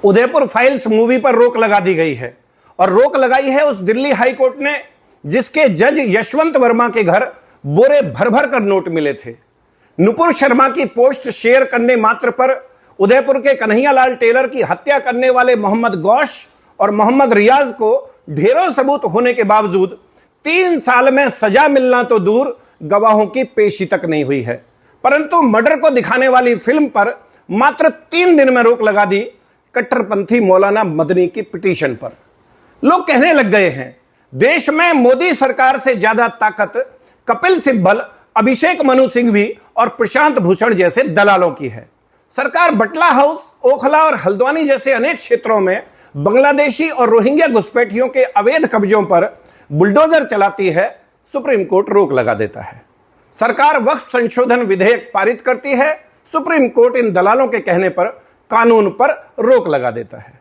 Udaipur files movie पर रोक लगा दी गई है, और रोक लगाई है उस दिल्ली हाई कोर्ट ने जिसके जज यशवंत वर्मा के घर बोरे भर भर कर नोट मिले थे। नुपुर शर्मा की पोस्ट शेयर करने मात्र पर उदयपुर के कन्हैयालाल टेलर की हत्या करने वाले मोहम्मद गौश और मोहम्मद रियाज को ढेरों सबूत होने के बावजूद 3 साल में सजा मिलना तो दूर, गवाहों की पेशी तक नहीं हुई है। परंतु मर्डर को दिखाने वाली फिल्म पर मात्र 3 दिन में रोक लगा दी कट्टरपंथी मौलाना मदनी की पिटीशन पर। लोग कहने लग गए हैं देश में मोदी सरकार से ज्यादा ताकत कपिल सिब्बल, अभिषेक मनु सिंघवी और प्रशांत भूषण जैसे दलालों की है। सरकार बटला हाउस, ओखला और हल्द्वानी जैसे अनेक क्षेत्रों में बांग्लादेशी और रोहिंग्या घुसपैठियों के अवैध कब्जों पर बुलडोजर चलाती है, सुप्रीम कोर्ट रोक लगा देता है। सरकार वक्फ संशोधन विधेयक पारित करती है, सुप्रीम कोर्ट इन दलालों के कहने पर कानून पर रोक लगा देता है।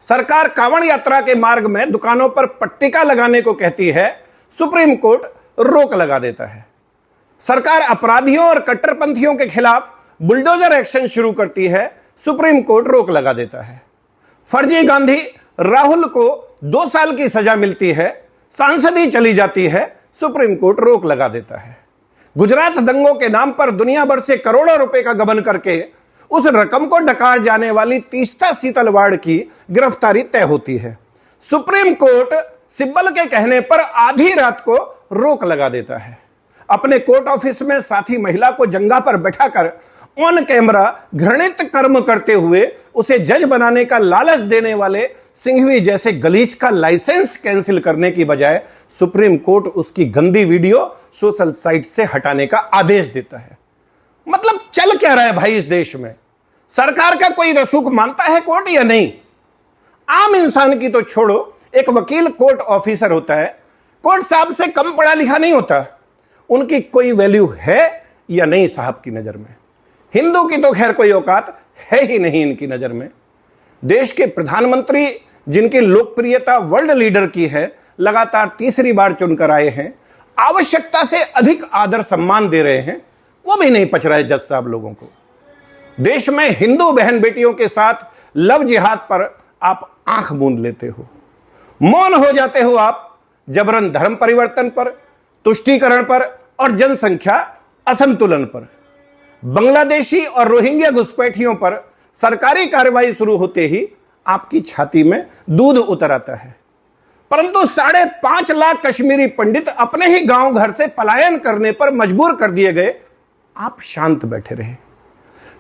सरकार कांवड़ यात्रा के मार्ग में दुकानों पर पट्टिका लगाने को कहती है, सुप्रीम कोर्ट रोक लगा देता है। सरकार अपराधियों और कट्टरपंथियों के खिलाफ बुलडोजर एक्शन शुरू करती है, सुप्रीम कोर्ट रोक लगा देता है। फर्जी गांधी राहुल को 2 साल की सजा मिलती है, सांसदी चली जाती है, सुप्रीम कोर्ट रोक लगा देता है। गुजरात दंगों के नाम पर दुनिया भर से करोड़ों रुपए का गबन करके उस रकम को डकार जाने वाली तीस्ता सीतलवाड़ की गिरफ्तारी तय होती है। सुप्रीम कोर्ट सिब्बल के कहने पर आधी रात को रोक लगा देता है। अपने कोर्ट ऑफिस में साथी महिला को जंगा पर बैठाकर ऑन कैमरा घृणित कर्म करते हुए उसे जज बनाने का लालच देने वाले सिंघवी जैसे गलीच का लाइसेंस कैंसिल करने की बजाय सुप्रीम कोर्ट उसकी गंदी वीडियो सोशल साइट से हटाने का आदेश देता है। मतलब चल क्या रहा है भाई इस देश में? सरकार का कोई रसूख मानता है कोर्ट या नहीं? आम इंसान की तो छोड़ो, एक वकील कोर्ट ऑफिसर होता है, कोर्ट साहब से कम पढ़ा लिखा नहीं होता। उनकी कोई वैल्यू है या नहीं साहब की नजर में? हिंदू की तो खैर कोई औकात है ही नहीं इनकी नजर में। देश के प्रधानमंत्री जिनकी लोकप्रियता वर्ल्ड लीडर की है, लगातार तीसरी बार चुनकर आए हैं, आवश्यकता से अधिक आदर सम्मान दे रहे हैं, वो भी नहीं पच रहा है जज साहब लोगों को। देश में हिंदू बहन बेटियों के साथ लव जिहाद पर आप आंख मूंद लेते हो, मौन हो जाते हो आप जबरन धर्म परिवर्तन पर, तुष्टीकरण पर और जनसंख्या असंतुलन पर। बांग्लादेशी और रोहिंग्या घुसपैठियों पर सरकारी कार्रवाई शुरू होते ही आपकी छाती में दूध उतर आता है। परंतु 5.5 लाख कश्मीरी पंडित अपने ही गांव घर से पलायन करने पर मजबूर कर दिए गए, आप शांत बैठे रहे।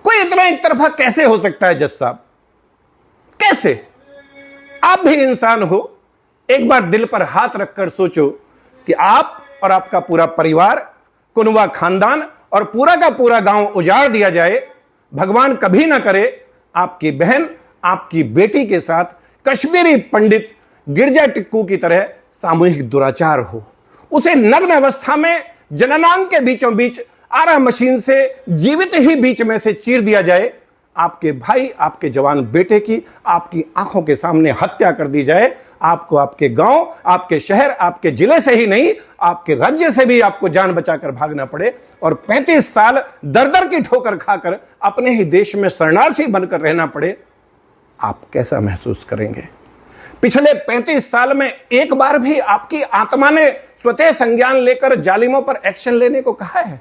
कोई इतना एक तरफा कैसे हो सकता है जज साहब? कैसे? आप भी इंसान हो, एक बार दिल पर हाथ रखकर सोचो कि आप और आपका पूरा परिवार, कुनवा खानदान और पूरा का पूरा गांव उजाड़ दिया जाए, भगवान कभी ना करे आपकी बहन, आपकी बेटी के साथ कश्मीरी पंडित गिरजा टिक्कू की तरह सामूहिक दुराचार हो। उसे नग्न अवस्था में जननांग के बीचों बीच आरा मशीन से जीवित ही बीच में से चीर दिया जाए, आपके भाई, आपके जवान बेटे की आपकी आंखों के सामने हत्या कर दी जाए, आपको आपके गांव, आपके शहर, आपके जिले से ही नहीं, आपके राज्य से भी आपको जान बचाकर भागना पड़े और 35 साल दर दर की ठोकर खाकर अपने ही देश में शरणार्थी बनकर रहना पड़े, आप कैसा महसूस करेंगे? पिछले 35 साल में एक बार भी आपकी आत्मा ने स्वतः संज्ञान लेकर जालिमों पर एक्शन लेने को कहा है?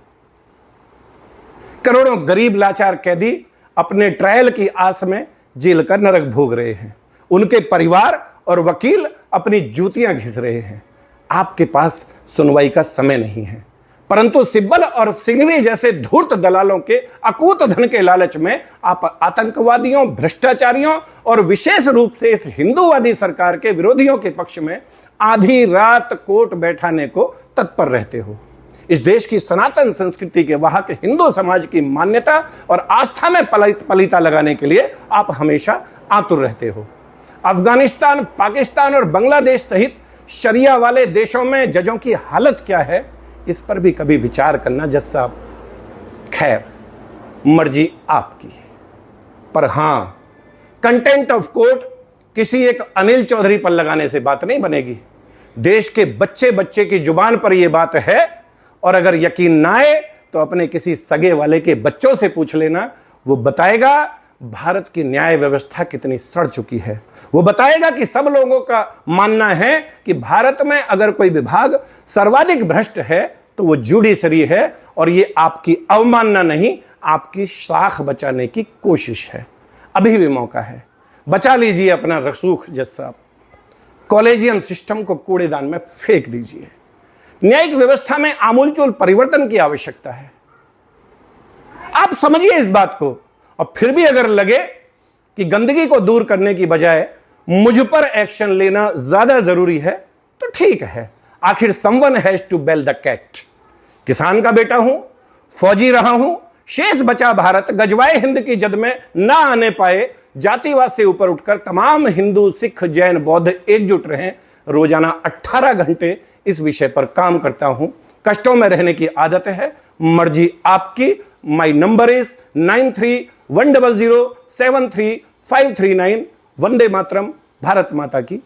करोड़ों गरीब लाचार कैदी अपने ट्रायल की आस में जेल का नरक भोग रहे हैं, उनके परिवार और वकील अपनी जूतियां घिस रहे हैं। आपके पास सुनवाई का समय नहीं है, परंतु सिब्बल और सिंघवी जैसे धूर्त दलालों के अकूत धन के लालच में आप आतंकवादियों, भ्रष्टाचारियों और विशेष रूप से इस हिंदूवादी सरकार के विरोधियों के पक्ष में आधी रात कोर्ट बैठाने को तत्पर रहते हो। इस देश की सनातन संस्कृति के वाहक हिंदू समाज की मान्यता और आस्था में पलीता लगाने के लिए आप हमेशा आतुर रहते हो। अफगानिस्तान, पाकिस्तान और बांग्लादेश सहित शरिया वाले देशों में जजों की हालत क्या है, इस पर भी कभी विचार करना जज साहब। खैर, मर्जी आपकी, पर हां, कंटेंट ऑफ कोर्ट किसी एक अनिल चौधरी पर लगाने से बात नहीं बनेगी। देश के बच्चे बच्चे की जुबान पर यह बात है, और अगर यकीन ना आए तो अपने किसी सगे वाले के बच्चों से पूछ लेना, वो बताएगा भारत की न्याय व्यवस्था कितनी सड़ चुकी है। वो बताएगा कि सब लोगों का मानना है कि भारत में अगर कोई विभाग सर्वाधिक भ्रष्ट है तो वो जुडिशरी है, और ये आपकी अवमानना नहीं, आपकी शाख बचाने की कोशिश है। अभी भी मौका है, बचा लीजिए अपना रसूख जज साहब, कॉलेजियम सिस्टम को कूड़ेदान में फेंक दीजिए। न्यायिक व्यवस्था में आमूलचूल परिवर्तन की आवश्यकता है। आप समझिए इस बात को, और फिर भी अगर लगे कि गंदगी को दूर करने की बजाय मुझ पर एक्शन लेना ज्यादा जरूरी है तो ठीक है, आखिर someone has to bell the cat. किसान का बेटा हूं, फौजी रहा हूं, शेष बचा भारत गजवाए हिंद की जद में ना आने पाए, जातिवाद से ऊपर उठकर तमाम हिंदू, सिख, जैन, बौद्ध एकजुट रहें। रोजाना 18 घंटे इस विषय पर काम करता हूं। कष्टों में रहने की आदत है, मर्जी आपकी। My number is 9310073539। Vande Mataram. Bharat माता की